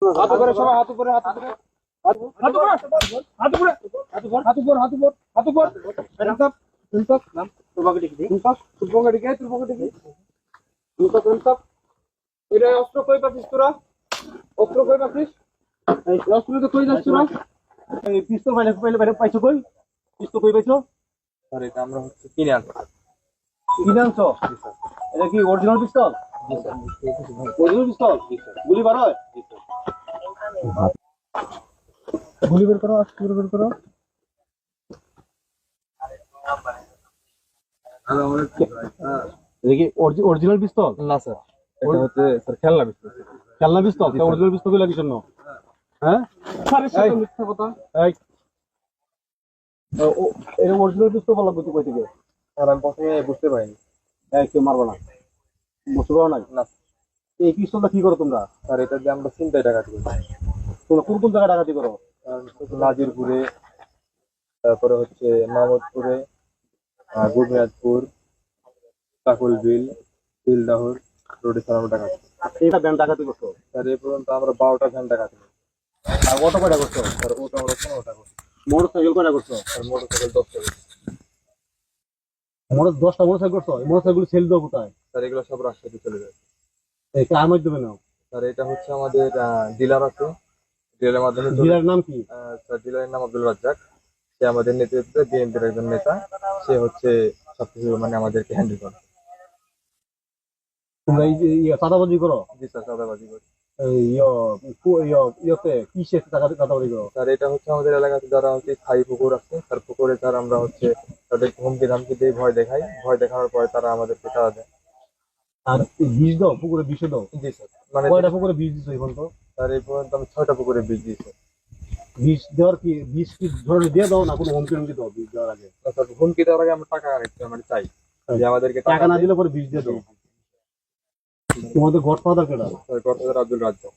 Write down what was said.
হাত উপরে সবাই, হাত উপরে, হাত উপরে, হাত উপরে, হাত উপরে, হাত উপরে, হাত উপরে, হাত উপরে, হাত উপরে, hands up, hands up, তোর পকেটে কি? hands up, তোর পকেটে কি? তোর পকেটে কি? hands up, hands up. এটা অস্ত্র কই পাচ্ছিস তোরা? অস্ত্র কই পাচ্ছিস? এই অস্ত্র তো কই যাচ্ছ না? এই পিস্তল পাইলে পাইছো কই? পিস্তল কই পাইছো? স্যার এটা আমরা হচ্ছে কিনে আনছি। কিনে আনছো? এটা কি অরিজিনাল পিস্তল? জি স্যার। অরিজিনাল পিস্তল? গুলি বার হয়? গুলি বের করো, আস্তে করে বের করো। এটা কি অরিজিনাল পিস্তল? না স্যার, এটা হচ্ছে স্যার খেলনা পিস্তল। খেলনা পিস্তল? অরিজিনাল পিস্তল গুলো কিসের জন্য? হ্যাঁ, স্যারের সাথে মিথ্যা কথা। এই এটা অরিজিনাল পিস্তল বলা কই কই থেকে? স্যার আমি প্রথমে বুঝতে পারিনি। এই কেউ মারবো না, বুঝতে পারো নাই? না এই পিস্তলটা কি করো তোমরা? স্যার, এটা দিয়ে আমরা ছিনতাই ডাকাতি করি। তোমরা কোন কোন জায়গায় ডাকাতি করো? নাজিরপুরে, তারপরে হচ্ছে মাহমুদপুরে, গুজরাটপুর, কাকুলবিল, বিলদাহুর রোডে স্যার আমরা ডাকাতি করি। এইটা ব্যান্ড ডাকাতি করছো? স্যার এই পর্যন্ত আমরা 12টা ভ্যান ডাকাতি করি। আর অটো কয়টা করছো? স্যার ওটা আমরা 15টা করি। মোটর সাইকেল কয়টা করছো? স্যার মোটরসাইকেল 10টা করি। মোটর 10টা মোটরসাইকেল করছো? এই মোটরসাইকেল সেল দাও কোথায়? স্যার এগুলো সব রাজশাহীতে চলে যায়। এই কার মাধ্যমে নাও? স্যার এটা হচ্ছে আমাদের ডিলার আছে, ডিলারের মাধ্যমে ডিলার নাম কি? স্যার ডিলারের নাম আব্দুল রাজ্জাক। সে আমাদের নেতৃত্বে বিএনপির একজন নেতা। সে হচ্ছে সবকিছু মানে আমাদেরকে হ্যান্ডেল করে। তোমরা এই যে চাঁদাবাজি করো? জি স্যার, চাঁদাবাজি করি। এই ইয়েতে কিসে চাঁদাবাজি করো? স্যার এটা হচ্ছে আমাদের এলাকাতে যারা হচ্ছে স্থায়ী পুকুর আছে, তার পুকুরে স্যার আমরা হচ্ছে তাদের হুমকি ধামকি দিয়ে ভয় দেখাই। ভয় দেখানোর পরে তারা আমাদেরকে চাঁদা দেয়। আর বিষ দাও? পুকুরে বিষে দাও? জি স্যার। মানে কয়টা পুকুরে বিষ দিছো এখন তো? স্যার এই পর্যন্ত আমি 6টা পুকুরে বীজ দিয়েছি। বিষ দেওয়ার কি, বিষ কি ধরে দিয়ে দাও না কোনো হুমকি টুমকি দাও বিষ দেওয়ার আগে? স্যার হুমকি দেওয়ার আগে আমরা টাকা মানে চাই যে আমাদেরকে টাকা না দিন। দিলে পরে বিষ দিয়ে দাও? তোমাদের গডফাদার কেডা? স্যার গতকাল আব্দুল রাজ্জাক।